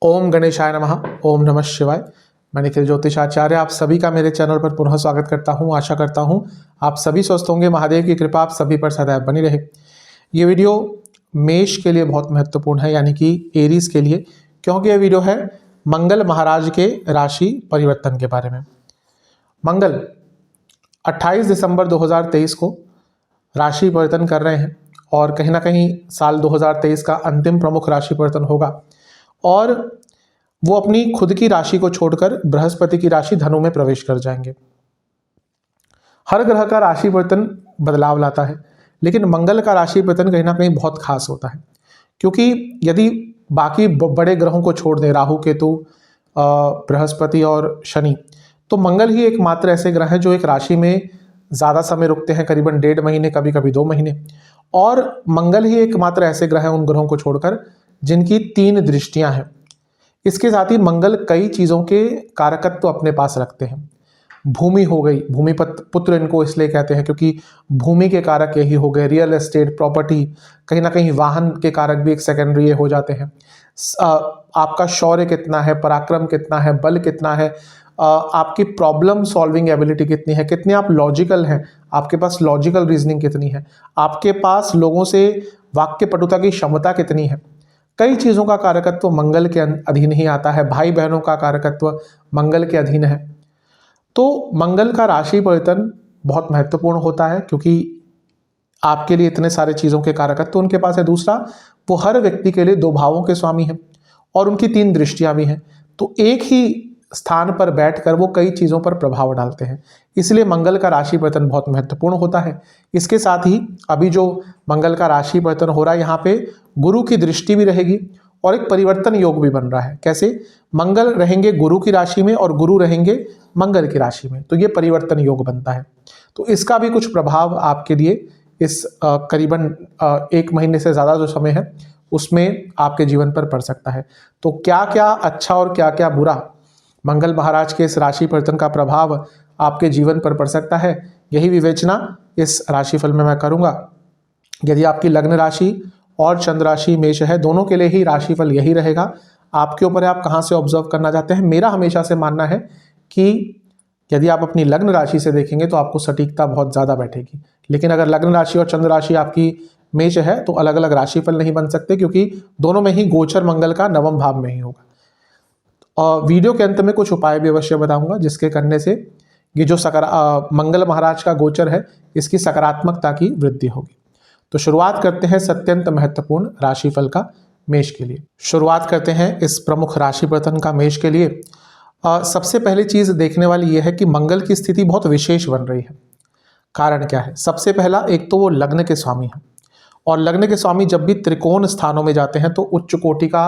ओम गणेशाय नमः। ओम नमः शिवाय। मैं निखिल ज्योतिषाचार्य आप सभी का मेरे चैनल पर पुनः स्वागत करता हूं। आशा करता हूं आप सभी स्वस्थ होंगे। महादेव की कृपा आप सभी पर सदैव बनी रहे। ये वीडियो मेष के लिए बहुत महत्वपूर्ण है, यानी कि एरीज के लिए, क्योंकि यह वीडियो है मंगल महाराज के राशि परिवर्तन के बारे में। मंगल 28 दिसंबर 2023 को राशि परिवर्तन कर रहे हैं और कहीं ना कहीं साल 2023 का अंतिम प्रमुख राशि परिवर्तन होगा और वो अपनी खुद की राशि को छोड़कर बृहस्पति की राशि धनु में प्रवेश कर जाएंगे। हर ग्रह का राशि परिवर्तन बदलाव लाता है, लेकिन मंगल का राशि परिवर्तन कहीं ना कहीं बहुत खास होता है, क्योंकि यदि बाकी बड़े ग्रहों को छोड़ दें, राहु केतु बृहस्पति और शनि, तो मंगल ही एकमात्र ऐसे ग्रह हैं जो एक राशि में ज़्यादा समय रुकते हैं, करीबन 1.5 महीने, कभी कभी 2 महीने। और मंगल ही एकमात्र ऐसे ग्रह हैं उन ग्रहों को छोड़कर जिनकी 3 दृष्टियां हैं। इसके साथ ही मंगल कई चीज़ों के कारकत्व अपने पास रखते हैं। भूमि हो गई, भूमि पुत्र इनको इसलिए कहते हैं क्योंकि भूमि के कारक यही हो गए। रियल एस्टेट, प्रॉपर्टी, कहीं ना कहीं वाहन के कारक भी एक सेकेंडरी ये हो जाते हैं। आपका शौर्य कितना है, पराक्रम कितना है, बल कितना है, आपकी प्रॉब्लम सॉल्विंग एबिलिटी कितनी है, कितने आप लॉजिकल हैं, आपके पास लॉजिकल रीजनिंग कितनी है, आपके पास लोगों से वाक्य पटुता की क्षमता कितनी है। कई चीज़ों का कारकत्व मंगल के अधीन ही आता है। भाई बहनों का कारकत्व मंगल के अधीन है। तो मंगल का राशि परिवर्तन बहुत महत्वपूर्ण होता है क्योंकि आपके लिए इतने सारे चीज़ों के कारकत्व उनके पास है। दूसरा, वो हर व्यक्ति के लिए 2 भावों के स्वामी हैं और उनकी 3 दृष्टियां भी हैं, तो एक ही स्थान पर बैठकर वो कई चीज़ों पर प्रभाव डालते हैं। इसलिए मंगल का राशि परिवर्तन बहुत महत्वपूर्ण होता है। इसके साथ ही अभी जो मंगल का राशि परिवर्तन हो रहा है, यहाँ पे गुरु की दृष्टि भी रहेगी और एक परिवर्तन योग भी बन रहा है। कैसे? मंगल रहेंगे गुरु की राशि में और गुरु रहेंगे मंगल की राशि में, तो ये परिवर्तन योग बनता है। तो इसका भी कुछ प्रभाव आपके लिए इस करीबन 1 महीने से ज़्यादा जो समय है उसमें आपके जीवन पर पड़ सकता है। तो क्या क्या अच्छा और क्या क्या बुरा मंगल महाराज के इस राशि परिवर्तन का प्रभाव आपके जीवन पर पड़ सकता है, यही विवेचना इस राशिफल में मैं करूंगा। यदि आपकी लग्न राशि और चंद्र राशि मेष है, दोनों के लिए ही राशिफल यही रहेगा। आपके ऊपर है आप कहाँ से ऑब्जर्व करना चाहते हैं। मेरा हमेशा से मानना है कि यदि आप अपनी लग्न राशि से देखेंगे तो आपको सटीकता बहुत ज़्यादा बैठेगी, लेकिन अगर लग्न राशि और चंद्र राशि आपकी मेष है तो अलग अलग राशिफल नहीं बन सकते, क्योंकि दोनों में ही गोचर मंगल का 9वें भाव में ही होगा। और वीडियो के अंत में कुछ उपाय भी अवश्य बताऊंगा जिसके करने से ये जो मंगल महाराज का गोचर है इसकी सकारात्मकता की वृद्धि होगी। तो शुरुआत करते हैं अत्यंत महत्वपूर्ण राशिफल का मेष के लिए। शुरुआत करते हैं इस प्रमुख राशि परिवर्तन का मेष के लिए। सबसे पहली चीज देखने वाली यह है कि मंगल की स्थिति बहुत विशेष बन रही है। कारण क्या है? सबसे पहला, एक तो वो लग्न के स्वामी है और लग्न के स्वामी जब भी त्रिकोण स्थानों में जाते हैं तो उच्च कोटि का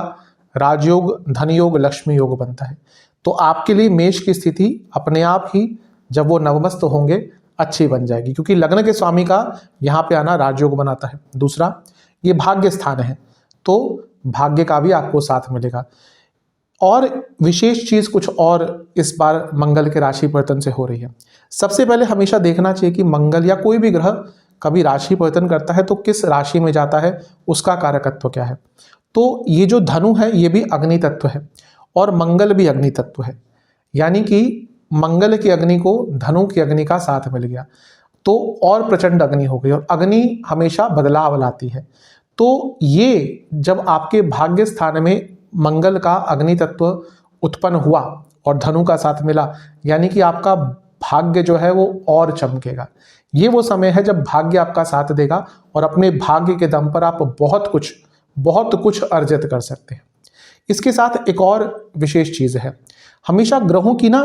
राजयोग, धन योग, लक्ष्मी योग बनता है। तो आपके लिए मेष की स्थिति अपने आप ही जब वो नवमस्त होंगे अच्छी बन जाएगी, क्योंकि लग्न के स्वामी का यहाँ पे आना राजयोग बनाता है। दूसरा, ये भाग्य स्थान है तो भाग्य का भी आपको साथ मिलेगा। और विशेष चीज कुछ और इस बार मंगल के राशि परिवर्तन से हो रही है। सबसे पहले हमेशा देखना चाहिए कि मंगल या कोई भी ग्रह कभी राशि परिवर्तन करता है तो किस राशि में जाता है, उसका कारकत्व क्या है। तो ये जो धनु है ये भी अग्नि तत्व है और मंगल भी अग्नि तत्व है, यानी कि मंगल की अग्नि को धनु की अग्नि का साथ मिल गया तो और प्रचंड अग्नि हो गई। और अग्नि हमेशा बदलाव लाती है, तो ये जब आपके भाग्य स्थान में मंगल का अग्नि तत्व उत्पन्न हुआ और धनु का साथ मिला, यानी कि आपका भाग्य जो है वो और चमकेगा। ये वो समय है जब भाग्य आपका साथ देगा और अपने भाग्य के दम पर आप बहुत कुछ अर्जित कर सकते हैं। इसके साथ एक और विशेष चीज है, हमेशा ग्रहों की ना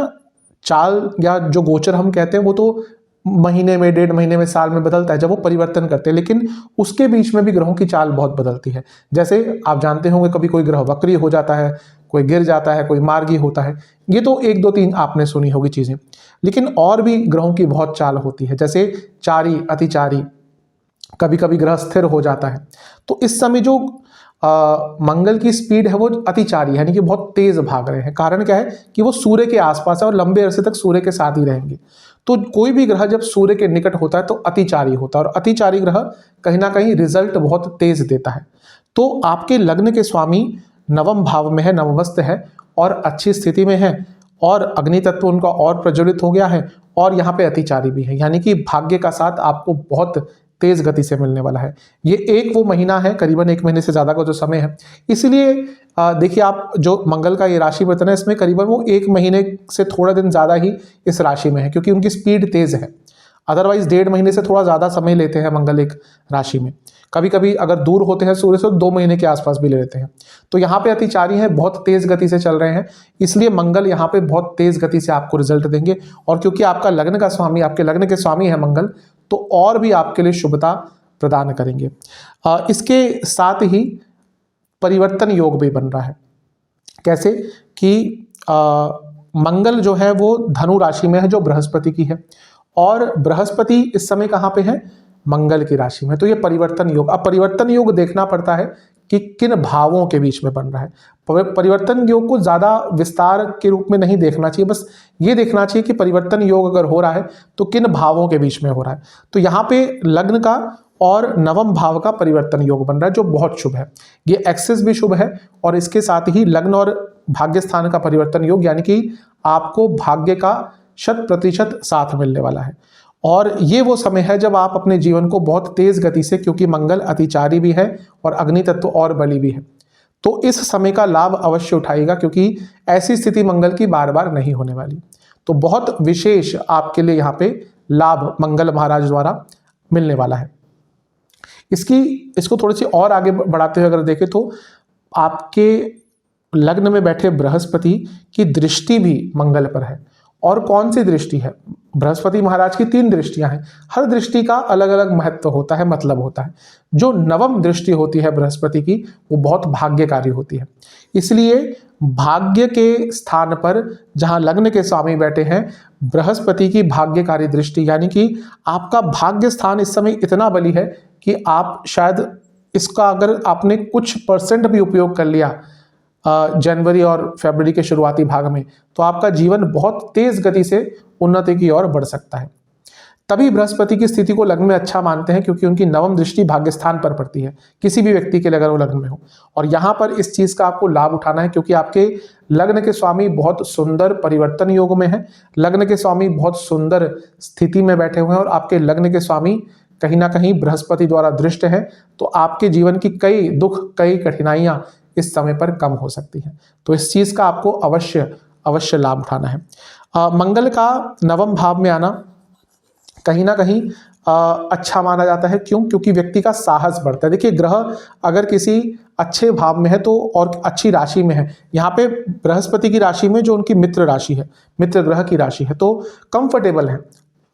चाल या जो गोचर हम कहते हैं वो तो महीने में, 1.5 महीने में, साल में बदलता है जब वो परिवर्तन करते हैं, लेकिन उसके बीच में भी ग्रहों की चाल बहुत बदलती है। जैसे आप जानते होंगे कभी कोई ग्रह वक्री हो जाता है, कोई गिर जाता है, कोई मार्गी होता है। ये तो 1, 2, 3 आपने सुनी होगी चीजें, लेकिन और भी ग्रहों की बहुत चाल होती है। जैसे चारी, अतिचारी, कभी कभी ग्रह स्थिर हो जाता है। तो इस समय जो मंगल की स्पीड है वो अतिचारी, यानी कि बहुत तेज भाग रहे हैं। कारण क्या है कि वो सूर्य के आसपास है और लंबे अरसे तक सूर्य के साथ ही रहेंगे। तो कोई भी ग्रह जब सूर्य के निकट होता है तो अतिचारी होता है और अतिचारी ग्रह कहीं ना कहीं रिजल्ट बहुत तेज देता है। तो आपके लग्न के स्वामी नवम भाव में है, नवमस्त है और अच्छी स्थिति में है, और अग्नि तत्व उनका और प्रज्वलित हो गया है, और यहाँ पे अतिचारी भी है, यानी कि भाग्य का साथ आपको बहुत तेज गति से मिलने वाला है। ये एक वो महीना है, करीबन 1 महीने से ज़्यादा का जो समय है, इसलिए देखिए आप जो मंगल का ये राशि परिवर्तन है, इसमें करीबन वो 1 महीने से थोड़ा दिन ज़्यादा ही इस राशि में है, क्योंकि उनकी स्पीड तेज़ है। अदरवाइज 1.5 महीने से थोड़ा ज़्यादा समय लेते हैं मंगल एक राशि में। कभी कभी अगर दूर होते हैं सूर्य से 2 महीने के आसपास भी ले लेते हैं। तो यहाँ पे अतिचारी हैं, बहुत तेज गति से चल रहे हैं, इसलिए मंगल यहाँ पे बहुत तेज गति से आपको रिजल्ट देंगे। और क्योंकि आपका लग्न का स्वामी, आपके लग्न के स्वामी है मंगल, तो और भी आपके लिए शुभता प्रदान करेंगे। इसके साथ ही परिवर्तन योग भी बन रहा है। कैसे कि मंगल जो है वो धनु राशि में है, जो बृहस्पति की है, और बृहस्पति इस समय कहाँ पे है? मंगल की राशि में। तो ये परिवर्तन योग, अब परिवर्तन योग देखना पड़ता है कि किन भावों के बीच में बन रहा है। परिवर्तन योग को ज़्यादा विस्तार के रूप में नहीं देखना चाहिए, बस ये देखना चाहिए कि परिवर्तन योग अगर हो रहा है तो किन भावों के बीच में हो रहा है। तो यहाँ पे लग्न का और नवम भाव का परिवर्तन योग बन रहा है, जो बहुत शुभ है। ये एक्सेस भी शुभ है, और इसके साथ ही लग्न और भाग्य स्थान का परिवर्तन योग, यानी कि आपको भाग्य का 100% साथ मिलने वाला है। और ये वो समय है जब आप अपने जीवन को बहुत तेज गति से, क्योंकि मंगल अतिचारी भी है और अग्नि तत्व और बली भी है, तो इस समय का लाभ अवश्य उठाएगा, क्योंकि ऐसी स्थिति मंगल की बार बार नहीं होने वाली। तो बहुत विशेष आपके लिए यहाँ पे लाभ मंगल महाराज द्वारा मिलने वाला है। इसको थोड़ी सी और आगे बढ़ाते हुए अगर देखें तो आपके लग्न में बैठे बृहस्पति की दृष्टि भी मंगल पर है। और कौन सी दृष्टि है? बृहस्पति महाराज की 3 दृष्टियां हैं। हर दृष्टि का अलग अलग महत्व होता है, मतलब होता है। जो नवम दृष्टि होती है बृहस्पति की, वो बहुत भाग्यकारी होती है। इसलिए भाग्य के स्थान पर जहां लग्न के स्वामी बैठे हैं, बृहस्पति की भाग्यकारी दृष्टि, यानी कि आपका भाग्य स्थान इस समय इतना बली है कि आप शायद इसका अगर आपने कुछ % भी उपयोग कर लिया जनवरी और फरवरी के शुरुआती भाग में, तो आपका जीवन बहुत तेज गति से उन्नति की ओर बढ़ सकता है। तभी बृहस्पति की स्थिति को लग्न में अच्छा मानते हैं, क्योंकि उनकी नवम दृष्टि भाग्य स्थान पर पड़ती है, किसी भी व्यक्ति के लिए अगर वो लग्न में हो। और यहाँ पर इस चीज का आपको लाभ उठाना है, क्योंकि आपके लग्न के स्वामी बहुत सुंदर परिवर्तन योग में है, लग्न के स्वामी बहुत सुंदर स्थिति में बैठे हुए हैं, और आपके लग्न के स्वामी कहीं ना कहीं बृहस्पति द्वारा दृष्ट है। तो आपके जीवन की कई दुख, कई कठिनाइयां इस समय पर कम हो सकती हैं। तो इस चीज का आपको अवश्य लाभ उठाना है। मंगल का नवम भाव में आना कहीं ना कहीं अच्छा माना जाता है। क्यों? क्योंकि व्यक्ति का साहस बढ़ता है। देखिए, ग्रह अगर किसी अच्छे भाव में है तो, और अच्छी राशि में है, यहाँ पे बृहस्पति की राशि में जो उनकी मित्र राशि है, मित्र ग्रह की राशि है, तो कंफर्टेबल है।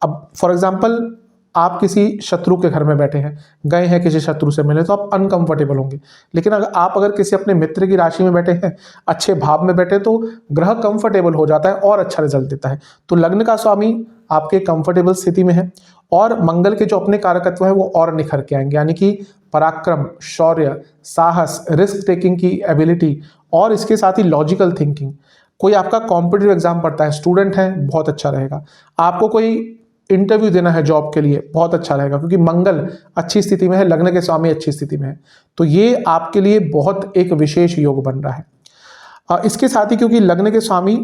अब फॉर एग्जाम्पल आप किसी शत्रु के घर में बैठे हैं, गए हैं किसी शत्रु से मिले, तो आप अनकंफर्टेबल होंगे। लेकिन अगर किसी अपने मित्र की राशि में बैठे हैं, अच्छे भाव में बैठे, तो ग्रह कंफर्टेबल हो जाता है और अच्छा रिजल्ट देता है। तो लग्न का स्वामी आपके कंफर्टेबल स्थिति में है, और मंगल के जो अपने कारकत्व हैं वो और निखर के आएंगे, यानी कि पराक्रम, शौर्य, साहस, रिस्क टेकिंग की एबिलिटी, और इसके साथ ही लॉजिकल थिंकिंग। कोई आपका कॉम्पिटिटिव एग्जाम पढ़ता है, स्टूडेंट है, बहुत अच्छा रहेगा। आपको कोई इंटरव्यू देना है जॉब के लिए, बहुत अच्छा रहेगा, क्योंकि मंगल अच्छी स्थिति में है, लग्न के स्वामी अच्छी स्थिति में है। तो ये आपके लिए बहुत एक विशेष योग बन रहा है। इसके साथ ही क्योंकि लग्न के स्वामी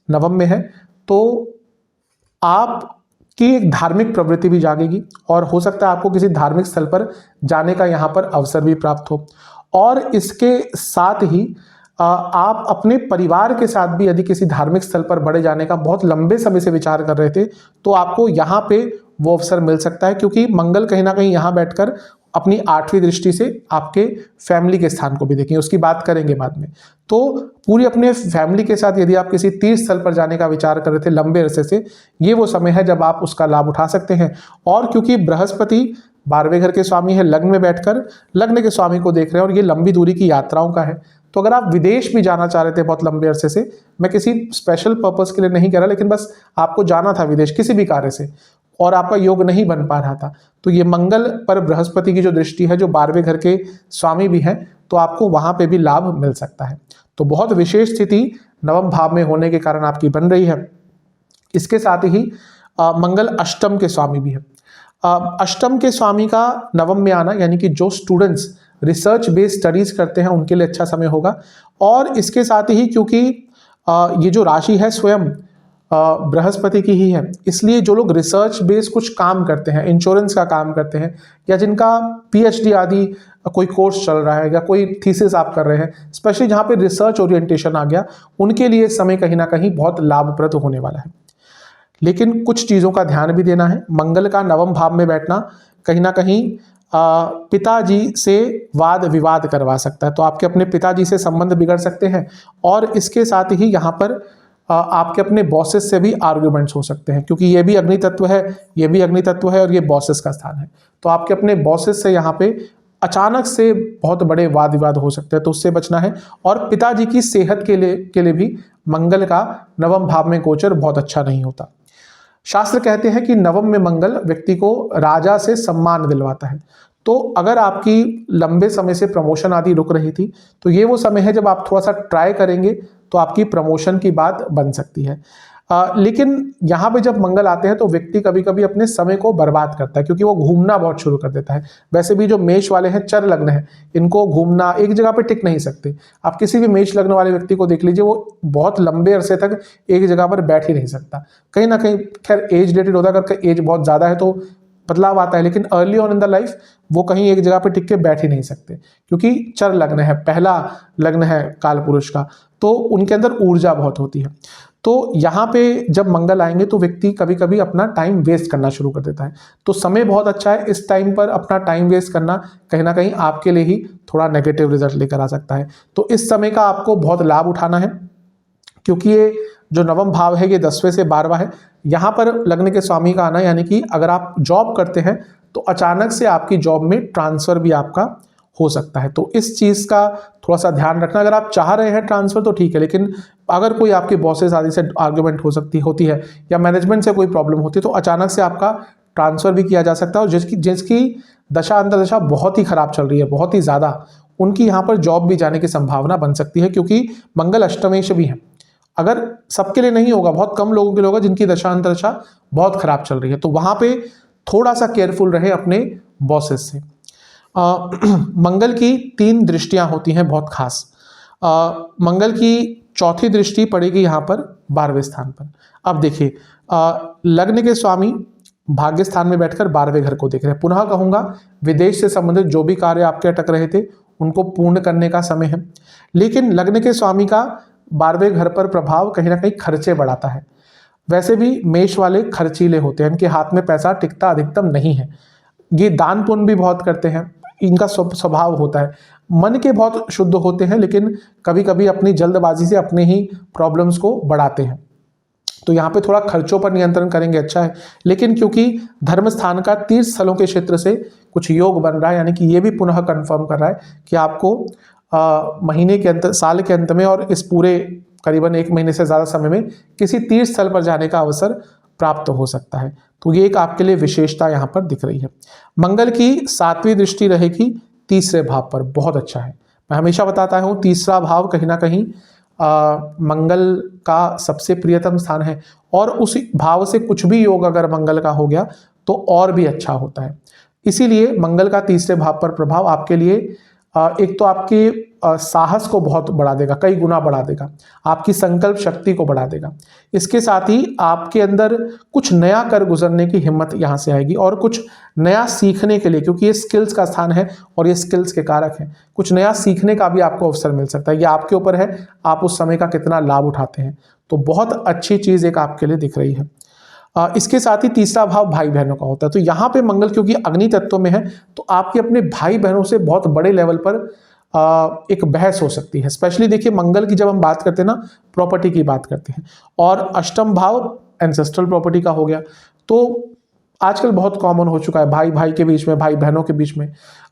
नवम में है, तो आपकी एक धार्मिक प्रवृत्ति भी जागेगी, और हो सकता है आपको किसी धार्मिक स्थल पर जाने का यहाँ पर अवसर भी प्राप्त हो। और इसके साथ ही आप अपने परिवार के साथ भी यदि किसी धार्मिक स्थल पर बड़े जाने का बहुत लंबे समय से विचार कर रहे थे, तो आपको यहाँ पे वो अवसर मिल सकता है, क्योंकि मंगल कहीं ना कहीं यहाँ बैठकर अपनी 8वीं दृष्टि से आपके फैमिली के स्थान को भी देखेंगे, उसकी बात करेंगे बाद में। तो पूरी अपने फैमिली के साथ यदि आप किसी तीर्थ स्थल पर जाने का विचार कर रहे थे लंबे अरसे से, ये वो समय है जब आप उसका लाभ उठा सकते हैं। और क्योंकि बृहस्पति 12वें घर के स्वामी है, लग्न में बैठकर लग्न के स्वामी को देख रहे हैं, और ये लंबी दूरी की यात्राओं का है। तो अगर आप विदेश भी जाना चाह रहे थे बहुत लंबे अरसे से, मैं किसी स्पेशल पर्पस के लिए नहीं कह रहा, लेकिन बस आपको जाना था विदेश किसी भी कार्य से, और आपका योग नहीं बन पा रहा था, तो ये मंगल पर बृहस्पति की जो दृष्टि है, जो 12वें घर के स्वामी भी हैं, तो आपको वहां पे भी लाभ मिल सकता है। तो बहुत विशेष स्थिति नवम भाव में होने के कारण आपकी बन रही है। इसके साथ ही मंगल अष्टम के स्वामी भी है। अष्टम के स्वामी का नवम में आना, यानी कि जो स्टूडेंट्स रिसर्च बेस्ड स्टडीज़ करते हैं उनके लिए अच्छा समय होगा। और इसके साथ ही क्योंकि ये जो राशि है स्वयं बृहस्पति की ही है, इसलिए जो लोग रिसर्च बेस्ड कुछ काम करते हैं, इंश्योरेंस का काम करते हैं, या जिनका पीएचडी आदि कोई कोर्स चल रहा है या कोई थीसिस आप कर रहे हैं, स्पेशली जहाँ पे रिसर्च ओरिएंटेशन आ गया, उनके लिए समय कहीं ना कहीं बहुत लाभप्रद होने वाला है। लेकिन कुछ चीज़ों का ध्यान भी देना है। मंगल का नवम भाव में बैठना कहीं ना कहीं पिताजी से वाद विवाद करवा सकता है, तो आपके अपने पिताजी से संबंध बिगड़ सकते हैं। और इसके साथ ही यहाँ पर आपके अपने बॉसेस से भी आर्ग्यूमेंट्स हो सकते हैं, क्योंकि ये भी अग्नि तत्व है, ये भी अग्नि तत्व है और ये बॉसेस का स्थान है, तो आपके अपने बॉसेस से यहाँ पे अचानक से बहुत बड़े वाद विवाद हो सकते हैं, तो उससे बचना है। और पिताजी की सेहत के लिए भी मंगल का नवम भाव में गोचर बहुत अच्छा नहीं होता। शास्त्र कहते हैं कि नवम में मंगल व्यक्ति को राजा से सम्मान दिलवाता है, तो अगर आपकी लंबे समय से प्रमोशन आदि रुक रही थी, तो ये वो समय है जब आप थोड़ा सा ट्राई करेंगे तो आपकी प्रमोशन की बात बन सकती है। लेकिन यहाँ पे जब मंगल आते हैं तो व्यक्ति कभी कभी अपने समय को बर्बाद करता है, क्योंकि वो घूमना बहुत शुरू कर देता है। वैसे भी जो मेष वाले हैं, चर लग्न है, इनको घूमना, एक जगह पे टिक नहीं सकते। आप किसी भी मेष लग्न वाले व्यक्ति को देख लीजिए, वो बहुत लंबे अरसे तक एक जगह पर बैठ ही नहीं सकता। कहीं ना कहीं खैर एज रिलेटेड होता है, अगर एज बहुत ज़्यादा है तो बदलाव आता है, लेकिन early on in the life वो कहीं एक जगह पे टिक के बैठ ही नहीं सकते, क्योंकि चर लग्न है, पहला लग्न है काल पुरुष का, तो उनके अंदर ऊर्जा बहुत होती है। तो यहाँ पे जब मंगल आएंगे तो व्यक्ति कभी कभी अपना टाइम वेस्ट करना शुरू कर देता है। तो समय बहुत अच्छा है, इस टाइम पर अपना टाइम वेस्ट करना कहीं ना कहीं आपके लिए ही थोड़ा नेगेटिव रिजल्ट लेकर आ सकता है। तो इस समय का आपको बहुत लाभ उठाना है, क्योंकि ये जो नवम भाव है ये 10वें से 12वां है। यहाँ पर लग्न के स्वामी का आना, यानी कि अगर आप जॉब करते हैं तो अचानक से आपकी जॉब में ट्रांसफर भी आपका हो सकता है, तो इस चीज़ का थोड़ा सा ध्यान रखना। अगर आप चाह रहे हैं ट्रांसफर तो ठीक है, लेकिन अगर कोई आपके बॉसेस आदि से आर्ग्यूमेंट होती है या मैनेजमेंट से कोई प्रॉब्लम होती है, तो अचानक से आपका ट्रांसफर भी किया जा सकता है। और जिसकी दशा अंतर्दशा बहुत ही खराब चल रही है, बहुत ही ज़्यादा, उनकी यहाँ पर जॉब भी जाने की संभावना बन सकती है, क्योंकि मंगल अष्टमेश भी है। अगर सबके लिए नहीं होगा, बहुत कम लोगों के लिए होगा जिनकी दशा अंतर्दशा बहुत खराब चल रही है, तो वहाँ पे थोड़ा सा केयरफुल रहे अपने बॉसेस से। मंगल की 3 दृष्टियां होती हैं बहुत खास। मंगल की चौथी दृष्टि पड़ेगी यहाँ पर 12वें स्थान पर। अब देखिए, लग्न के स्वामी भाग्य स्थान में बैठकर 12वें घर को देख रहे हैं। पुनः कहूँगा, विदेश से संबंधित जो भी कार्य आपके अटक रहे थे उनको पूर्ण करने का समय है। लेकिन लग्न के स्वामी का 12वें घर पर प्रभाव कहीं ना कहीं खर्चे बढ़ाता है। वैसे भी मेष वाले खर्चीले होते हैं, इनके हाथ में पैसा टिकता अधिकतम नहीं है। ये दान पुण्य भी बहुत करते हैं, इनका स्वभाव होता है। मन के बहुत शुद्ध होते हैं, लेकिन कभी कभी अपनी जल्दबाजी से अपने ही प्रॉब्लम्स को बढ़ाते हैं। तो यहाँ पे थोड़ा खर्चों पर नियंत्रण करेंगे, अच्छा है। लेकिन क्योंकि धर्म स्थान का तीर्थ स्थलों के क्षेत्र से कुछ योग बन रहा है, यानी कि ये भी पुनः कंफर्म कर रहा है कि आपको महीने के अंत, साल के अंत में और इस पूरे करीबन 1 महीने से ज़्यादा समय में किसी तीर्थ स्थल पर जाने का अवसर प्राप्त हो सकता है। तो ये एक आपके लिए विशेषता यहाँ पर दिख रही है। मंगल की 7वीं दृष्टि रहेगी 3रे भाव पर, बहुत अच्छा है। मैं हमेशा बताता हूँ 3रा भाव कहीं ना कहीं मंगल का सबसे प्रियतम स्थान है, और उस भाव से कुछ भी योग अगर मंगल का हो गया तो और भी अच्छा होता है। इसीलिए मंगल का 3रे भाव पर प्रभाव आपके लिए एक तो आपके साहस को बहुत बढ़ा देगा, कई गुना बढ़ा देगा, आपकी संकल्प शक्ति को बढ़ा देगा। इसके साथ ही आपके अंदर कुछ नया कर गुजरने की हिम्मत यहाँ से आएगी, और कुछ नया सीखने के लिए, क्योंकि ये स्किल्स का स्थान है और ये स्किल्स के कारक हैं, कुछ नया सीखने का भी आपको अवसर मिल सकता है। ये आपके ऊपर है, आप उस समय का कितना लाभ उठाते हैं। तो बहुत अच्छी चीज़ एक आपके लिए दिख रही है। इसके साथ ही 3रा भाव भाई बहनों का होता है। तो यहाँ पे मंगल क्योंकि अग्नि तत्व में है, तो आपके अपने भाई बहनों से बहुत बड़े लेवल पर एक बहस हो सकती है। स्पेशली देखिए, मंगल की जब हम बात करते हैं ना, प्रॉपर्टी की बात करते हैं, और अष्टम भाव एंसेस्ट्रल प्रॉपर्टी का हो गया, तो आजकल बहुत कॉमन हो चुका है भाई भाई के बीच में, भाई बहनों के बीच में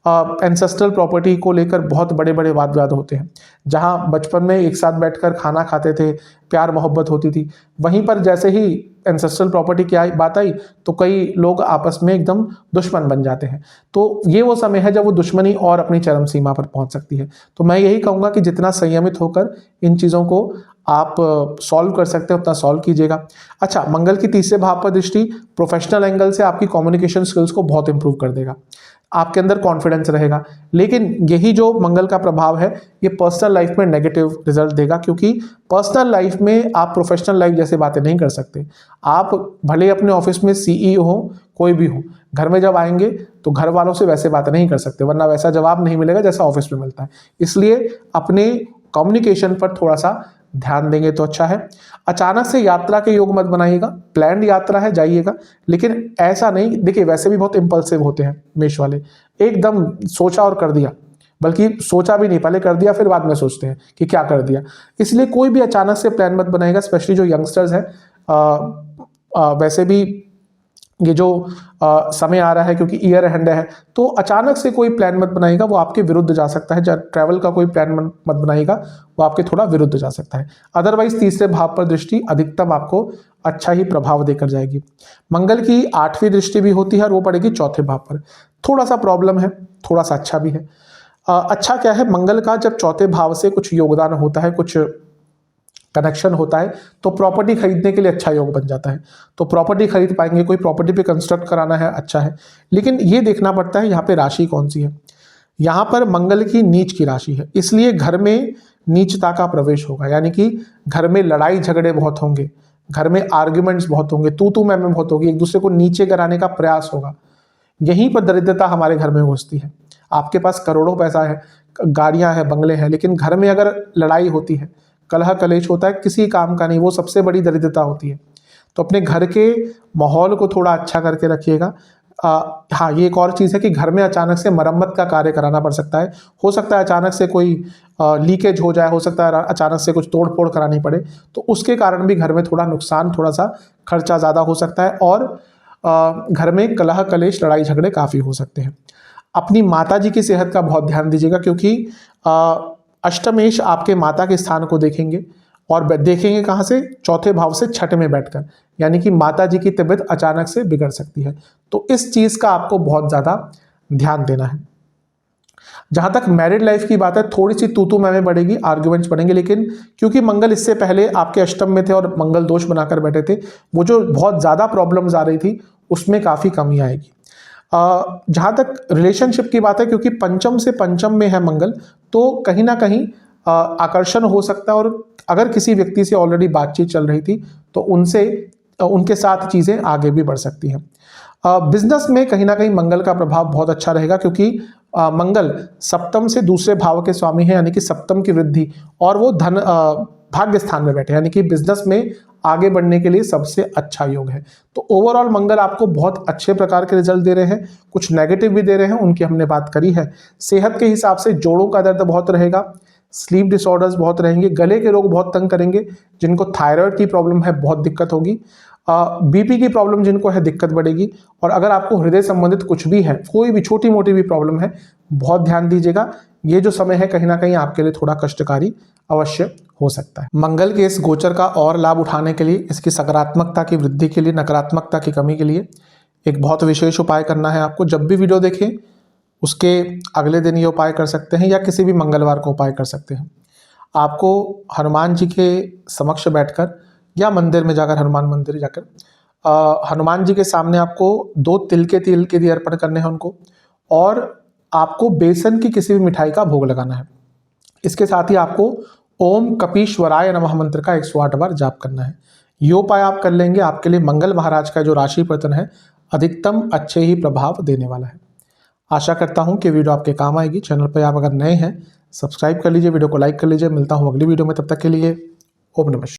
एंसेस्ट्रल प्रॉपर्टी को लेकर बहुत बड़े बड़े वाद विवाद होते हैं। जहां बचपन में एक साथ बैठकर खाना खाते थे, प्यार मोहब्बत होती थी, वहीं पर जैसे ही एंसेस्ट्रल प्रॉपर्टी की बात आई तो कई लोग आपस में एकदम दुश्मन बन जाते हैं। तो ये वो समय है जब वो दुश्मनी और अपनी चरम सीमा पर पहुंच सकती है। तो मैं यही कहूँगा कि जितना संयमित होकर इन चीज़ों को आप सॉल्व कर सकते हैं उतना सॉल्व कीजिएगा। अच्छा, मंगल की 3रे भाव पर दृष्टि प्रोफेशनल एंगल से आपकी कम्युनिकेशन स्किल्स को बहुत इंप्रूव कर देगा। आपके अंदर कॉन्फिडेंस रहेगा। लेकिन यही जो मंगल का प्रभाव है ये पर्सनल लाइफ में नेगेटिव रिजल्ट देगा, क्योंकि पर्सनल लाइफ में आप प्रोफेशनल लाइफ जैसे बातें नहीं कर सकते। आप भले अपने ऑफिस में सीईओ हो, कोई भी हो, घर में जब आएंगे तो घर वालों से वैसे बातें नहीं कर सकते, वरना वैसा जवाब नहीं मिलेगा जैसा ऑफिस में मिलता है। इसलिए अपने कम्युनिकेशन पर थोड़ा सा ध्यान देंगे तो अच्छा है। अचानक से यात्रा के योग मत बनाइएगा। प्लान्ड यात्रा है, जाइएगा, लेकिन ऐसा नहीं, देखिए वैसे भी बहुत इंपल्सिव होते हैं मेष वाले, एकदम सोचा और कर दिया, बल्कि सोचा भी नहीं, पहले कर दिया फिर बाद में सोचते हैं कि क्या कर दिया। इसलिए कोई भी अचानक से प्लान मत बनाइएगा, स्पेशली जो यंगस्टर्स हैं। वैसे भी ये जो समय आ रहा है, क्योंकि ईयर एंड है, तो अचानक से कोई प्लान मत बनाइएगा, वो आपके विरुद्ध जा सकता है। ट्रैवल का कोई प्लान मत बनाइएगा, वो आपके थोड़ा विरुद्ध जा सकता है। अदरवाइज तीसरे भाव पर दृष्टि अधिकतम आपको अच्छा ही प्रभाव देकर जाएगी। मंगल की 8वीं दृष्टि भी होती है और वो पड़ेगी चौथे भाव पर। थोड़ा सा प्रॉब्लम है, थोड़ा सा अच्छा भी है। अच्छा क्या है, मंगल का जब चौथे भाव से कुछ योगदान होता है, कुछ कनेक्शन होता है, तो प्रॉपर्टी खरीदने के लिए अच्छा योग बन जाता है। तो प्रॉपर्टी खरीद पाएंगे, कोई प्रॉपर्टी पे कंस्ट्रक्ट कराना है, अच्छा है। लेकिन ये देखना पड़ता है यहाँ पे राशि कौन सी है। यहाँ पर मंगल की नीच की राशि है, इसलिए घर में नीचता का प्रवेश होगा, यानी कि घर में लड़ाई झगड़े बहुत होंगे, घर में आर्ग्यूमेंट्स बहुत होंगे, तू मैं बहुत होगी, एक दूसरे को नीचे कराने का प्रयास होगा। यहीं पर दरिद्रता हमारे घर में घुसती है। आपके पास करोड़ों पैसा है, गाड़ियां हैं, बंगले हैं, लेकिन घर में अगर लड़ाई होती है, कलह कलेश होता है, किसी काम का नहीं, वो सबसे बड़ी दरिद्रता होती है। तो अपने घर के माहौल को थोड़ा अच्छा करके रखिएगा। हाँ, ये एक और चीज़ है कि घर में अचानक से मरम्मत का कार्य कराना पड़ सकता है। हो सकता है अचानक से कोई लीकेज हो जाए, हो सकता है अचानक से कुछ तोड़ फोड़ करानी पड़े, तो उसके कारण भी घर में थोड़ा नुकसान, थोड़ा सा खर्चा ज़्यादा हो सकता है, और घर में कलह कलेश लड़ाई झगड़े काफ़ी हो सकते हैं। अपनी माता जी की सेहत का बहुत ध्यान दीजिएगा, क्योंकि अष्टमेश आपके माता के स्थान को देखेंगे, और देखेंगे कहाँ से, चौथे भाव से छठे में बैठकर, यानी कि माता जी की तबीयत अचानक से बिगड़ सकती है। तो इस चीज़ का आपको बहुत ज़्यादा ध्यान देना है। जहाँ तक मैरिड लाइफ की बात है, थोड़ी सी तू मैं बढ़ेगी, आर्ग्यूमेंट्स बढ़ेंगे, लेकिन क्योंकि मंगल इससे पहले आपके अष्टम में थे और मंगल दोष बनाकर बैठे थे, वो जो बहुत ज़्यादा प्रॉब्लम्स आ रही थी उसमें काफ़ी कमी आएगी। जहाँ तक रिलेशनशिप की बात है, क्योंकि पंचम से पंचम में है मंगल, तो कहीं ना कहीं आकर्षण हो सकता है, और अगर किसी व्यक्ति से ऑलरेडी बातचीत चल रही थी तो उनके साथ चीज़ें आगे भी बढ़ सकती हैं। बिजनेस में कहीं ना कहीं मंगल का प्रभाव बहुत अच्छा रहेगा, क्योंकि मंगल सप्तम से दूसरे भाव के स्वामी हैं, यानी कि सप्तम की वृद्धि, और वो धन भाग्य स्थान में बैठे, यानी कि बिजनेस में आगे बढ़ने के लिए सबसे अच्छा योग है। तो ओवरऑल मंगल आपको बहुत अच्छे प्रकार के रिजल्ट दे रहे हैं, कुछ नेगेटिव भी दे रहे हैं, उनकी हमने बात करी है। सेहत के हिसाब से जोड़ों का दर्द बहुत रहेगा, स्लीप डिसऑर्डर्स बहुत रहेंगे, गले के रोग बहुत तंग करेंगे, जिनको थायराइड की प्रॉब्लम है बहुत दिक्कत होगी, बीपी की प्रॉब्लम जिनको है दिक्कत बढ़ेगी, और अगर आपको हृदय संबंधित कुछ भी है, कोई भी छोटी मोटी भी प्रॉब्लम है, बहुत ध्यान दीजिएगा। ये जो समय है कहीं ना कहीं आपके लिए थोड़ा कष्टकारी अवश्य हो सकता है। मंगल के इस गोचर का और लाभ उठाने के लिए, इसकी सकारात्मकता की वृद्धि के लिए, नकारात्मकता की कमी के लिए एक बहुत विशेष उपाय करना है आपको। जब भी वीडियो देखें उसके अगले दिन ये उपाय कर सकते हैं, या किसी भी मंगलवार को उपाय कर सकते हैं। आपको हनुमान जी के समक्ष बैठकर या मंदिर में जाकर, हनुमान मंदिर जाकर हनुमान जी के सामने आपको 2 तिल के दिए अर्पण करने हैं उनको, और आपको बेसन की किसी भी मिठाई का भोग लगाना है। इसके साथ ही आपको ओम कपीश्वराय नमः मंत्र का 108 बार जाप करना है। ये उपाय आप कर लेंगे, आपके लिए मंगल महाराज का जो राशि परिवर्तन है अधिकतम अच्छे ही प्रभाव देने वाला है। आशा करता हूं कि वीडियो आपके काम आएगी। चैनल पर आप अगर नए हैं सब्सक्राइब कर लीजिए, वीडियो को लाइक कर लीजिए। मिलता हूं अगली वीडियो में, तब तक के लिए ओम नमः शिवाय।